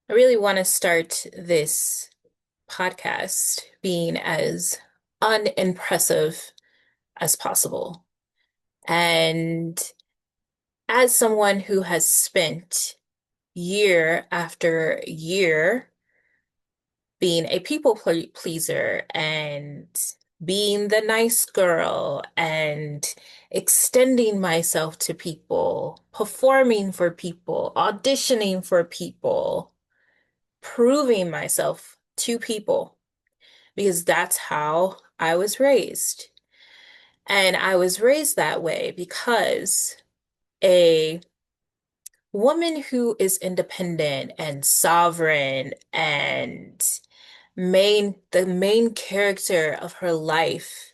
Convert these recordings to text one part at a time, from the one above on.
I really want to start this podcast being as unimpressive as possible. And as someone who has spent year after year being a pleaser and being the nice girl and extending myself to people, performing for people, auditioning for people, proving myself to people because that's how I was raised. And I was raised that way because a woman who is independent and sovereign and the main character of her life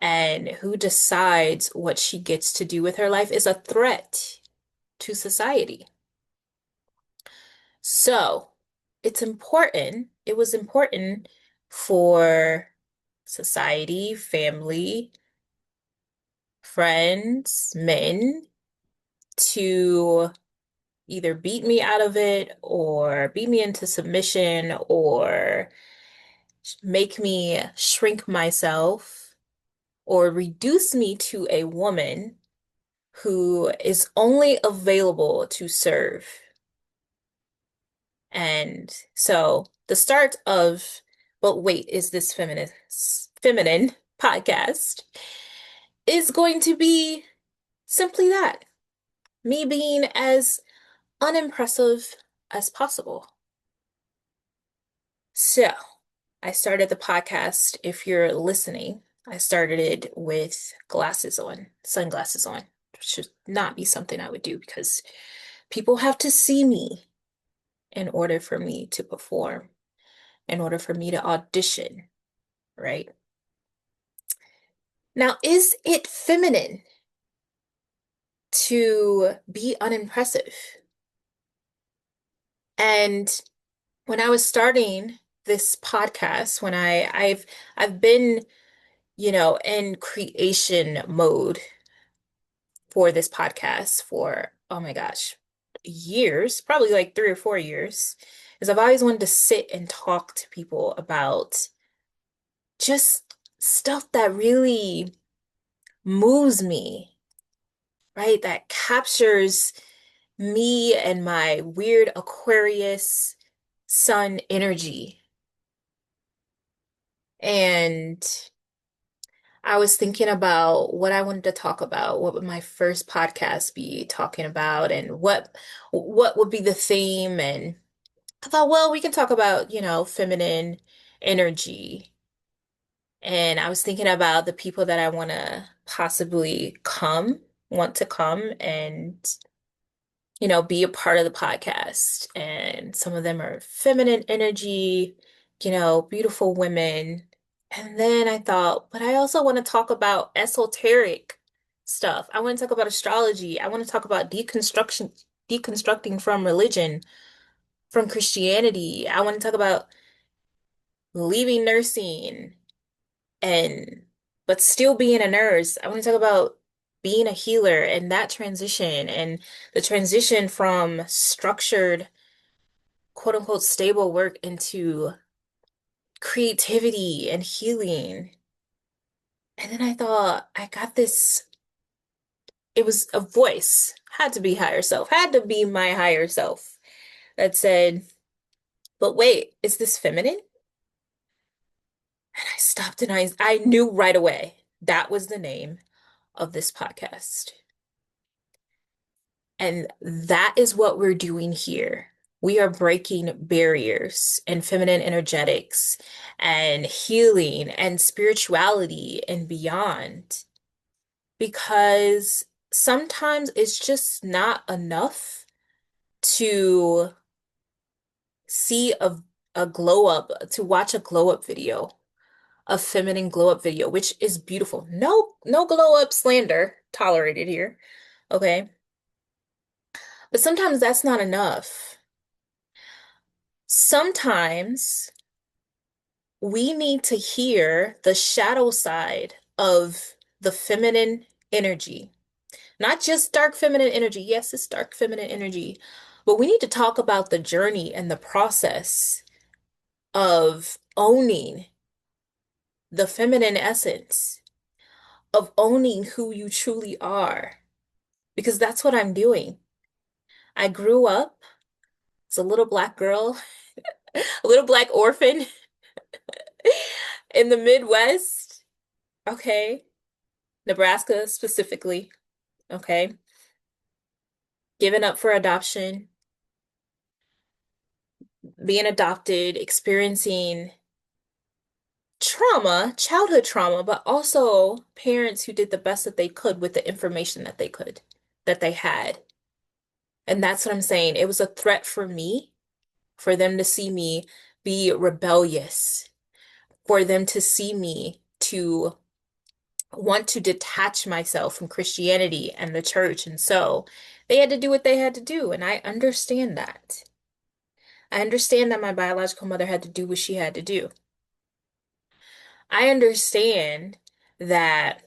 and who decides what she gets to do with her life is a threat to society. So it was important for society, family, friends, men to either beat me out of it or beat me into submission or make me shrink myself or reduce me to a woman who is only available to serve. And so the start of, but wait, is this feminine podcast is going to be simply that, me being as unimpressive as possible. So I started the podcast. If you're listening, I started it with sunglasses on, which should not be something I would do because people have to see me in order for me to perform, in order for me to audition, right? Now, is it feminine to be unimpressive? And when I was starting this podcast, I've been, in creation mode for this podcast for, oh my gosh, years, probably like 3 or 4 years, is I've always wanted to sit and talk to people about just stuff that really moves me, right? That captures me and my weird Aquarius sun energy. And I was thinking about what I wanted to talk about. What would my first podcast be talking about, and what would be the theme? And I thought, well, we can talk about, feminine energy. And I was thinking about the people that I want to want to come and, be a part of the podcast. And some of them are feminine energy, beautiful women. And then I thought, but I also want to talk about esoteric stuff. I want to talk about astrology. I want to talk about deconstructing from religion, from Christianity. I want to talk about leaving nursing and but still being a nurse. I want to talk about being a healer and that transition and the transition from structured, quote unquote, stable work into creativity and healing. And then I thought, I got this. It was a voice, had to be higher self, had to be my higher self that said, but wait, is this feminine? And I stopped and I knew right away that was the name of this podcast. And that is what we're doing here. We are breaking barriers and feminine energetics and healing and spirituality and beyond because sometimes it's just not enough to see a glow up, to watch a glow up video, a feminine glow up video, which is beautiful. No glow up slander tolerated here. Okay. But sometimes that's not enough. Sometimes we need to hear the shadow side of the feminine energy. Not just dark feminine energy. Yes, it's dark feminine energy, But we need to talk about the journey and the process of owning the feminine essence, of owning who you truly are, because that's what I'm doing. I grew up as a little black girl, a little black orphan in the Midwest, okay, Nebraska specifically, okay, given up for adoption, being adopted, experiencing trauma, childhood trauma, but also parents who did the best that they could with the information that they could, that they had. And that's what I'm saying. It was a threat for me, for them to see me be rebellious, for them to see me to want to detach myself from Christianity and the church. And so they had to do what they had to do. And I understand that. I understand that my biological mother had to do what she had to do. I understand that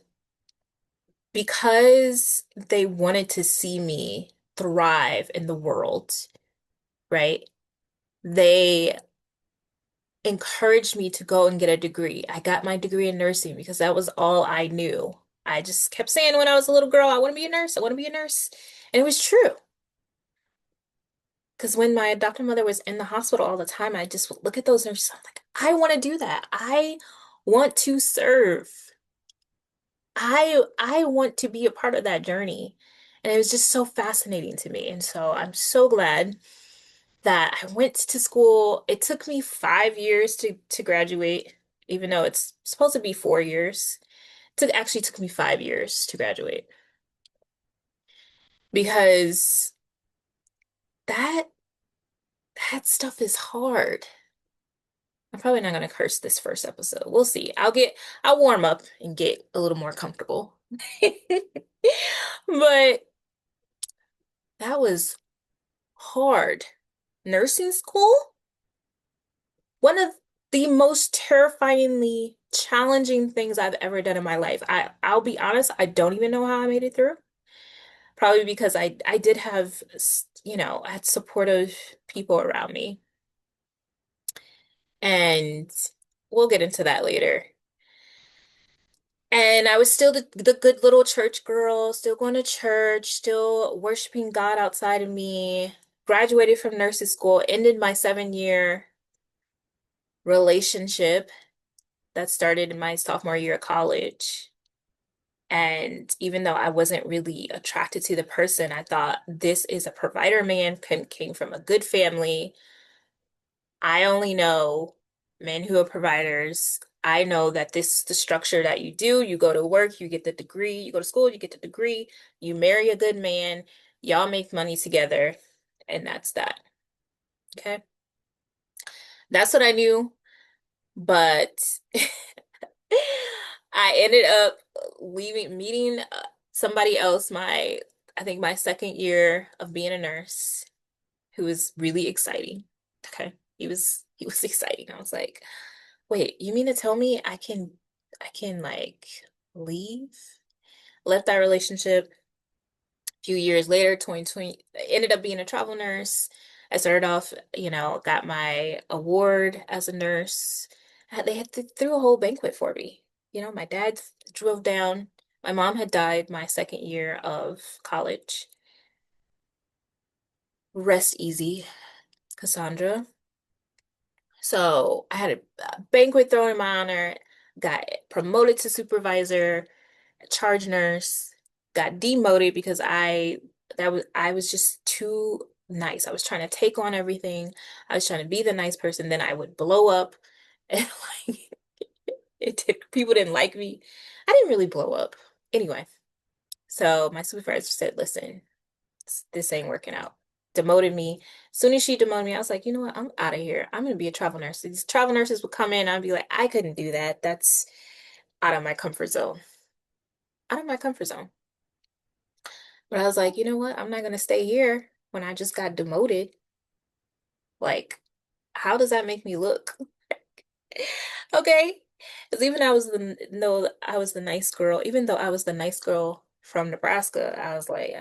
because they wanted to see me thrive in the world, right? They encouraged me to go and get a degree. I got my degree in nursing because that was all I knew. I just kept saying when I was a little girl, I want to be a nurse. I want to be a nurse. And it was true. Because when my adopted mother was in the hospital all the time, I just would look at those nurses. I'm like, I want to do that. I want to serve. I want to be a part of that journey. And it was just so fascinating to me. And so I'm so glad that I went to school. It took me 5 years to graduate, even though it's supposed to be 4 years. It actually took me 5 years to graduate because that that stuff is hard. I'm probably not gonna curse this first episode. We'll see. I'll warm up and get a little more comfortable. But that was hard. Nursing school, one of the most terrifyingly challenging things I've ever done in my life. I'll be honest, I don't even know how I made it through. Probably because I did have, I had supportive people around me. And we'll get into that later. And I was still the good little church girl, still going to church, still worshiping God outside of me. Graduated from nursing school, ended my 7 year relationship that started in my sophomore year of college. And even though I wasn't really attracted to the person, I thought this is a provider man, came from a good family. I only know men who are providers. I know that this is the structure that you do. You go to work, you get the degree, you go to school, you get the degree, you marry a good man, y'all make money together, and that's that. Okay. That's what I knew, but I ended up meeting somebody else, I think my second year of being a nurse, who was really exciting. Okay. He was exciting. I was like, wait, you mean to tell me I can like leave? Left that relationship a few years later, 2020, ended up being a travel nurse. I started off, got my award as a nurse. They had threw a whole banquet for me. My dad drove down. My mom had died my second year of college. Rest easy, Cassandra. So I had a banquet thrown in my honor, got promoted to supervisor, charge nurse, got demoted because I was just too nice. I was trying to take on everything. I was trying to be the nice person. Then I would blow up and like people didn't like me. I didn't really blow up. Anyway, so my supervisor said, listen, this ain't working out. Demoted me. As soon as she demoted me, I was like, you know what? I'm out of here. I'm gonna be a travel nurse. These travel nurses would come in, I'd be like, I couldn't do that. That's out of my comfort zone. Out of my comfort zone. But I was like, you know what? I'm not gonna stay here when I just got demoted. Like, how does that make me look? Okay. Because even I was the no, I was the nice girl. Even though I was the nice girl from Nebraska, I was like,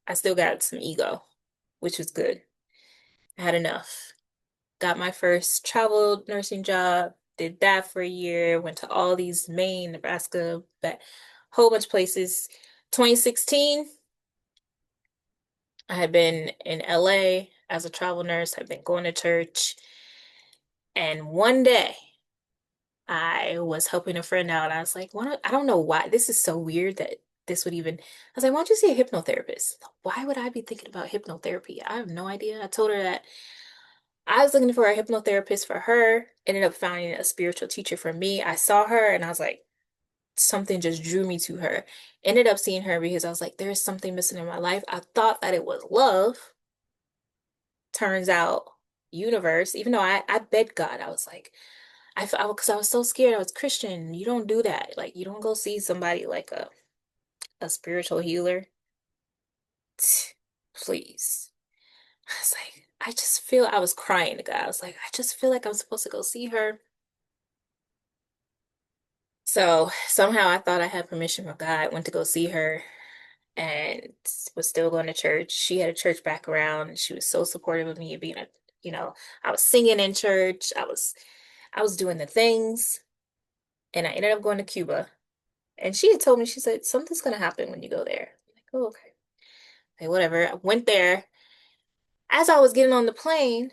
I still got some ego, which was good. I had enough. Got my first travel nursing job, did that for a year, went to all these Maine, Nebraska, that whole bunch of places. 2016, I had been in LA as a travel nurse, I'd been going to church, and one day I was helping a friend out. I was like, I don't know why. This is so weird that this would even. I was like, why don't you see a hypnotherapist? Why would I be thinking about hypnotherapy? I have no idea. I told her that I was looking for a hypnotherapist for her, ended up finding a spiritual teacher for me. I saw her and I was like, something just drew me to her. Ended up seeing her because I was like, there's something missing in my life. I thought that it was love. Turns out, universe, even though I begged God, I was like, because I was so scared. I was Christian. You don't do that. Like, you don't go see somebody like a spiritual healer. Please. I was like, I just feel I was crying to God. I was like, I just feel like I'm supposed to go see her. So somehow I thought I had permission from God, went to go see her and was still going to church. She had a church background. She was so supportive of me being you know, I was singing in church. I was doing the things and I ended up going to Cuba. And she had told me, she said, something's gonna happen when you go there. I'm like, oh, okay. Hey, whatever. I went there. As I was getting on the plane,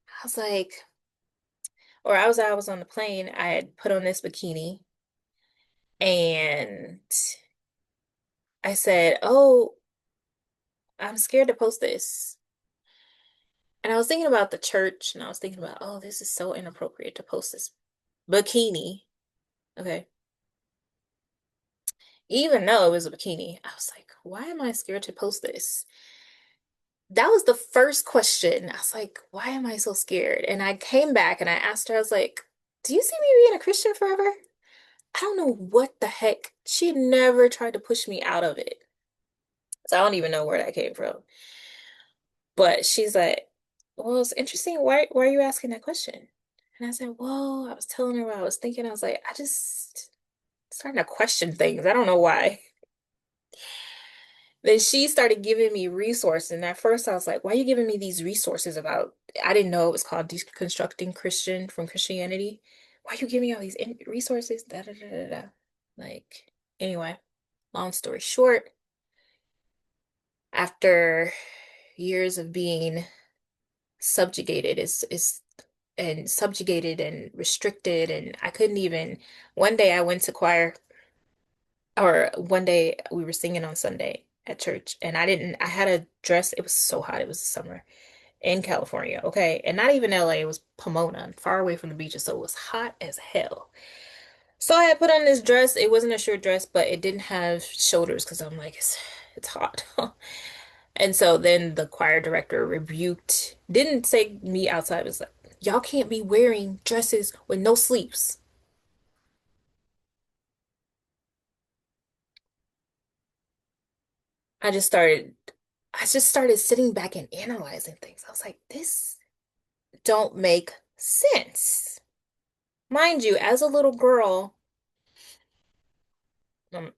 I was like, or I was on the plane, I had put on this bikini and I said, oh, I'm scared to post this. And I was thinking about the church and I was thinking about, oh, this is so inappropriate to post this bikini. Okay. Even though it was a bikini, I was like, why am I scared to post this? That was the first question. I was like, why am I so scared? And I came back and I asked her, I was like, do you see me being a Christian forever? I don't know what the heck. She had never tried to push me out of it. So I don't even know where that came from. But she's like, well, it's interesting. Why are you asking that question? And I said, well, I was telling her what I was thinking. I was like, I just starting to question things. I don't know why. Then she started giving me resources. And at first I was like, why are you giving me these resources about, I didn't know it was called deconstructing Christian from Christianity. Why are you giving me all these resources? Da, da, da, da, da. Like, anyway, long story short, after years of being subjugated is and subjugated and restricted and I couldn't even one day I went to choir or one day we were singing on Sunday at church and I had a dress. It was so hot. It was summer in California, okay? And not even LA, it was Pomona, far away from the beaches, so it was hot as hell. So I had put on this dress. It wasn't a short dress, but it didn't have shoulders because I'm like, it's hot. And so then the choir director rebuked, didn't say me outside, was like, y'all can't be wearing dresses with no sleeves. I just started, I just started sitting back and analyzing things. I was like, this don't make sense. Mind you, as a little girl, um,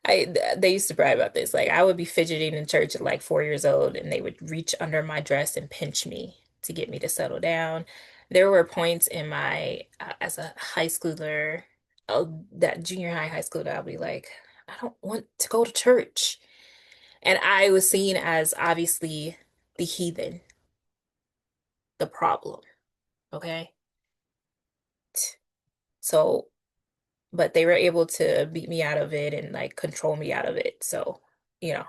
they used to brag about this. Like I would be fidgeting in church at like 4 years old, and they would reach under my dress and pinch me to get me to settle down. There were points in my as a high schooler, that junior high school, that I'll be like, I don't want to go to church, and I was seen as obviously the heathen, the problem. Okay, so but they were able to beat me out of it and like control me out of it. So, you know,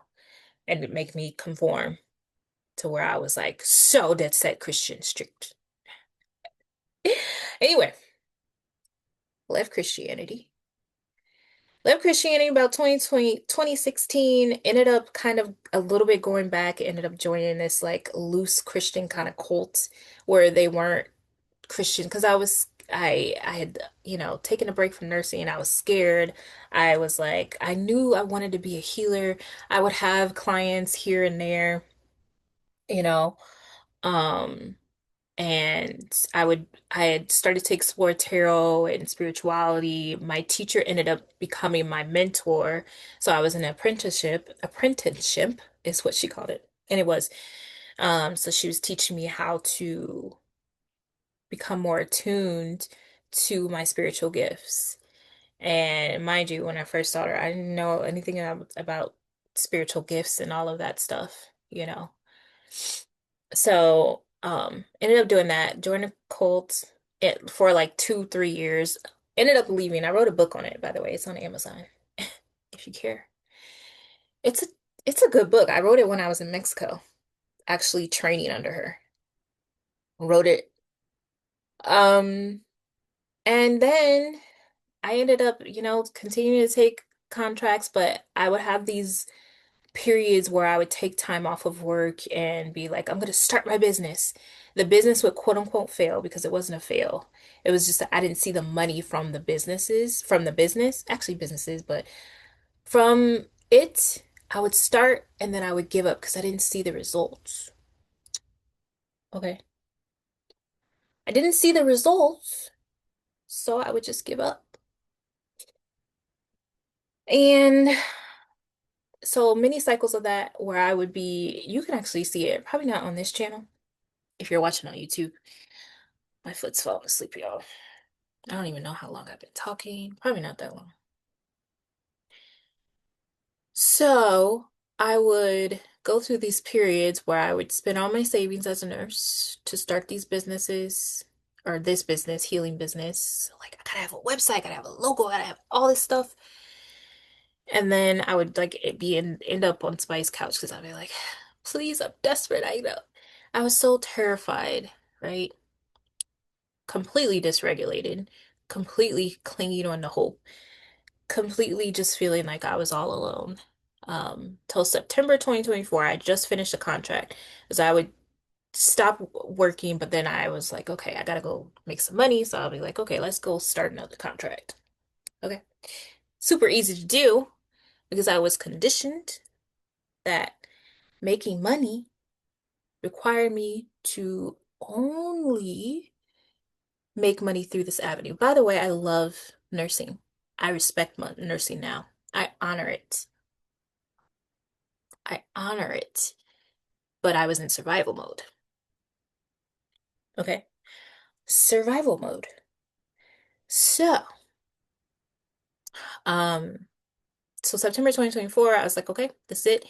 and make me conform to where I was like so dead set Christian strict. Anyway, left Christianity. Left Christianity about 2020, 2016. Ended up kind of a little bit going back, ended up joining this like loose Christian kind of cult where they weren't Christian because I had, taken a break from nursing and I was scared. I was like, I knew I wanted to be a healer. I would have clients here and there, you know. Um, And I had started to explore tarot and spirituality. My teacher ended up becoming my mentor. So I was in an apprenticeship is what she called it. And it was, so she was teaching me how to become more attuned to my spiritual gifts. And mind you, when I first saw her, I didn't know anything about spiritual gifts and all of that stuff, you know. So, ended up doing that, joined a cult it for like 2, 3 years. Ended up leaving. I wrote a book on it, by the way. It's on Amazon, if you care. It's a it's a good book. I wrote it when I was in Mexico, actually training under her. Wrote it. Um, and then I ended up, continuing to take contracts, but I would have these periods where I would take time off of work and be like, I'm going to start my business. The business would quote unquote fail because it wasn't a fail. It was just that I didn't see the money from the business, actually businesses, but from it, I would start and then I would give up because I didn't see the results. Okay. I didn't see the results, so I would just give up. And so many cycles of that where I would be, you can actually see it, probably not on this channel if you're watching on YouTube. My foot's falling asleep, y'all. I don't even know how long I've been talking. Probably not that long. So I would go through these periods where I would spend all my savings as a nurse to start these businesses or this business, healing business. Like I gotta have a website, gotta have a logo, gotta have all this stuff. And then I would like end up on Spy's couch because I'd be like, please, I'm desperate. I know. I was so terrified, right? Completely dysregulated, completely clinging on to hope, completely just feeling like I was all alone. Till September 2024, I just finished a contract as I would stop working, but then I was like, okay, I gotta go make some money. So I'll be like, okay, let's go start another contract. Okay. Super easy to do because I was conditioned that making money required me to only make money through this avenue. By the way, I love nursing. I respect nursing now. I honor it. I honor it. But I was in survival mode. Okay. Survival mode. So, um, so September 2024, I was like, okay, this is it.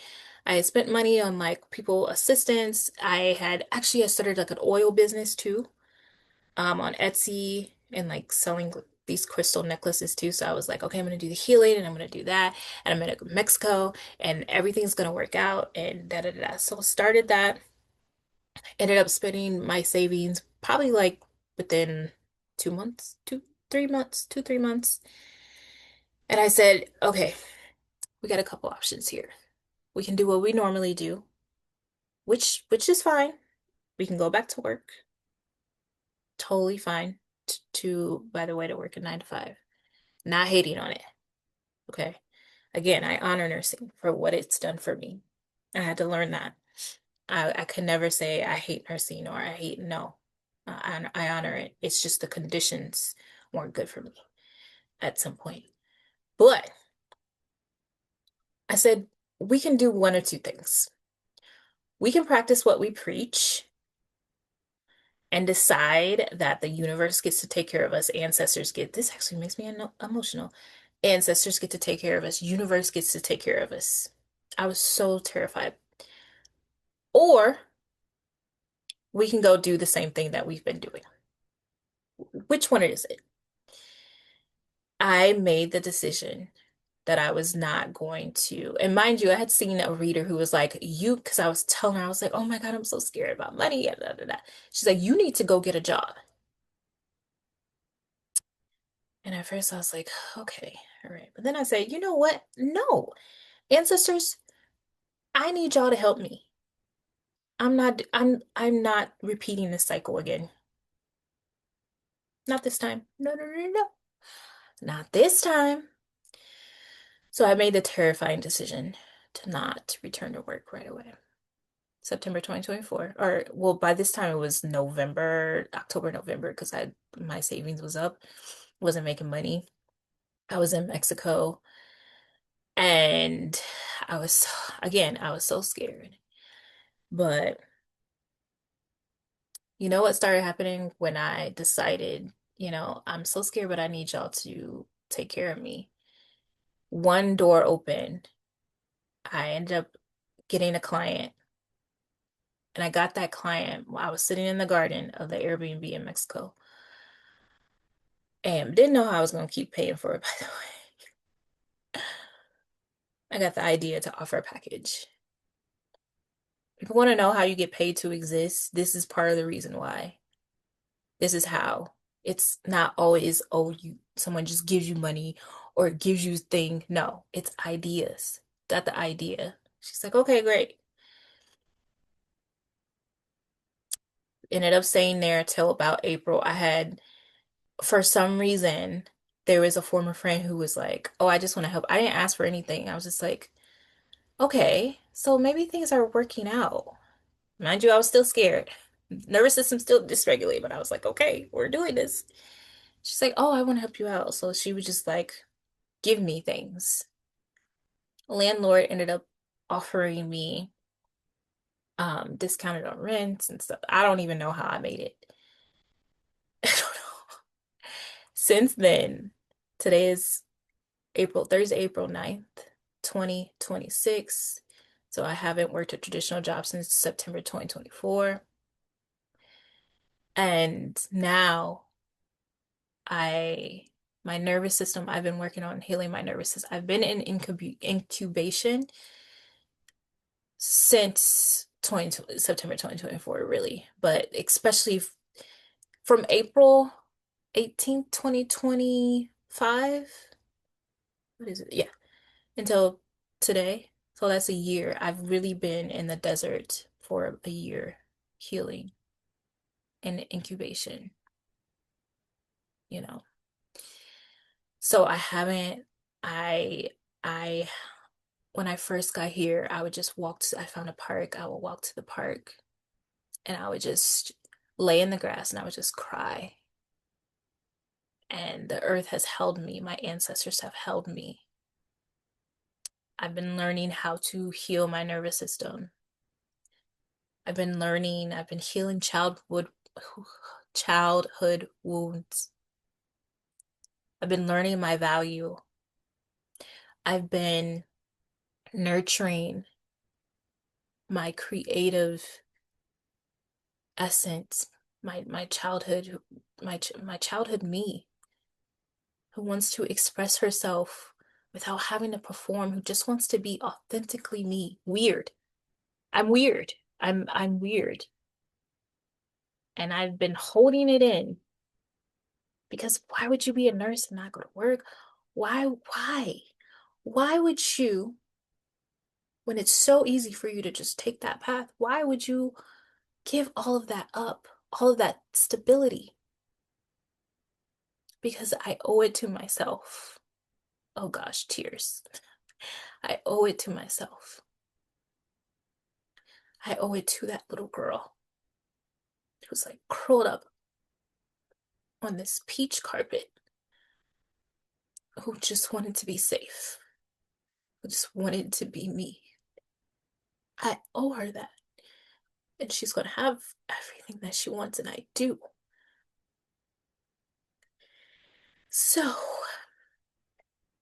I had spent money on like people assistance. I started like an oil business too, on Etsy and like selling these crystal necklaces too. So I was like, okay, I'm gonna do the healing and I'm gonna do that, and I'm gonna go to Mexico and everything's gonna work out and da da da. Da. So started that, ended up spending my savings probably like within 2 months, 2, 3 months, 2, 3 months. And I said, okay, we got a couple options here. We can do what we normally do, which is fine. We can go back to work. Totally fine by the way, to work a 9 to 5. Not hating on it. Okay. Again, I honor nursing for what it's done for me. I had to learn that. I could never say I hate nursing or I hate, no. I honor it. It's just the conditions weren't good for me at some point. But I said, we can do one or two things. We can practice what we preach and decide that the universe gets to take care of us. This actually makes me emotional. Ancestors get to take care of us. Universe gets to take care of us. I was so terrified. Or we can go do the same thing that we've been doing. Which one is it? I made the decision that I was not going to. And mind you, I had seen a reader who was like, because I was telling her, I was like, oh my God, I'm so scared about money. Da, da, da. She's like, you need to go get a job. And at first I was like, okay, all right. But then I said, you know what? No, ancestors, I need y'all to help me. I'm not repeating this cycle again. Not this time. No, no, no, no. Not this time. So I made the terrifying decision to not return to work right away. September 2024. Or well, by this time it was November, October, November, because I my savings was up, wasn't making money. I was in Mexico and I was again, I was so scared. But you know what started happening when I decided, I'm so scared, but I need y'all to take care of me. One door opened. I ended up getting a client, and I got that client while I was sitting in the garden of the Airbnb in Mexico. And didn't know how I was going to keep paying for it, by the way. I got the idea to offer a package. If you want to know how you get paid to exist, this is part of the reason why. This is how. It's not always, oh, someone just gives you money or gives you thing. No, it's ideas. Got the idea. She's like, okay, great. Ended up staying there till about April. For some reason, there was a former friend who was like, oh, I just want to help. I didn't ask for anything. I was just like, okay, so maybe things are working out. Mind you, I was still scared. Nervous system still dysregulated, but I was like, okay, we're doing this. She's like, oh, I want to help you out. So she would just like give me things. Landlord ended up offering me discounted on rents and stuff. I don't even know how I made it. I don't know. Since then, today is Thursday, April 9th, 2026. So I haven't worked a traditional job since September 2024. And now I my nervous system, I've been working on healing my nervous system. I've been in incubation since 20, September 2024, really, but especially from April 18th, 2025. What is it? Yeah, until today. So that's a year. I've really been in the desert for a year healing and incubation, you know. So I haven't I I when I first got here, I would just I found a park. I would walk to the park and I would just lay in the grass and I would just cry. And the earth has held me. My ancestors have held me. I've been learning how to heal my nervous system. I've been healing childhood wounds. I've been learning my value. I've been nurturing my creative essence, my childhood, my childhood me, who wants to express herself without having to perform, who just wants to be authentically me. Weird. I'm weird. I'm weird. And I've been holding it in because why would you be a nurse and not go to work? Why? Why would you, when it's so easy for you to just take that path, why would you give all of that up, all of that stability? Because I owe it to myself. Oh gosh, tears. I owe it to myself. I owe it to that little girl who's like curled up on this peach carpet, who just wanted to be safe, who just wanted to be me. I owe her that. And she's going to have everything that she wants, and I do. So,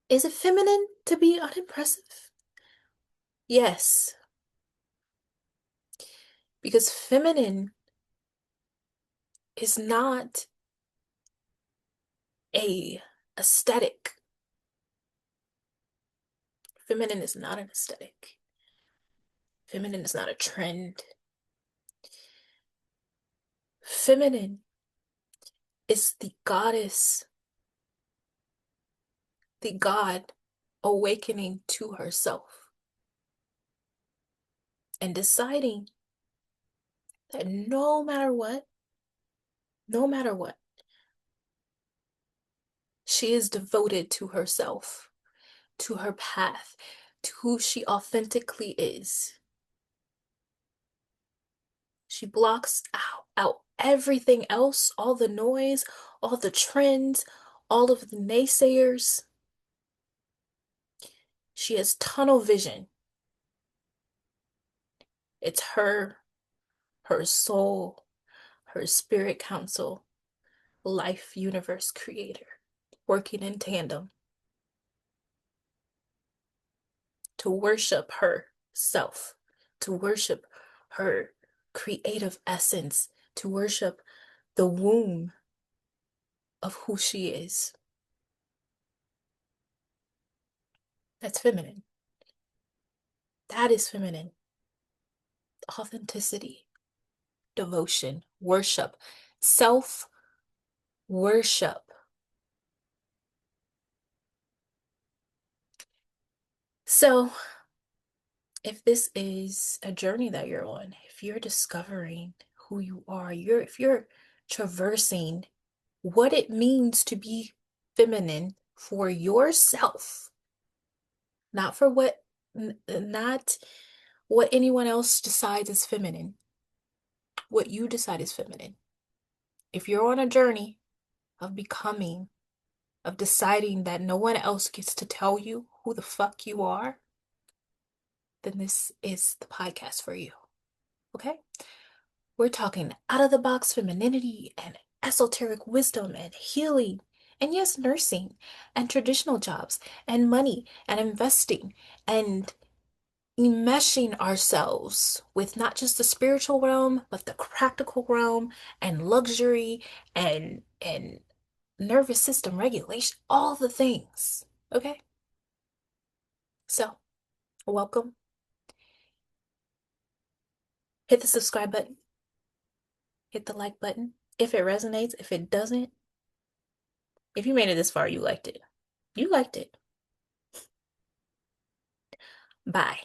is it feminine to be unimpressive? Yes, because feminine is not a aesthetic. Feminine is not an aesthetic. Feminine is not a trend. Feminine is the goddess, the god awakening to herself and deciding that no matter what, she is devoted to herself, to her path, to who she authentically is. She blocks out everything else, all the noise, all the trends, all of the naysayers. She has tunnel vision. It's her soul, her spirit council, life universe creator, working in tandem to worship herself, to worship her creative essence, to worship the womb of who she is. That's feminine. That is feminine. Authenticity, devotion, worship, self worship. So, if this is a journey that you're on, if you're discovering who you are, if you're traversing what it means to be feminine for yourself, not for not what anyone else decides is feminine, what you decide is feminine. If you're on a journey of becoming, of deciding that no one else gets to tell you who the fuck you are, then this is the podcast for you. Okay? We're talking out of the box femininity and esoteric wisdom and healing, and yes, nursing and traditional jobs and money and investing and enmeshing ourselves with not just the spiritual realm, but the practical realm and luxury and nervous system regulation, all the things. Okay? So, welcome. Hit the subscribe button, hit the like button. If it resonates, if it doesn't, if you made it this far, you liked it. You liked it. Bye.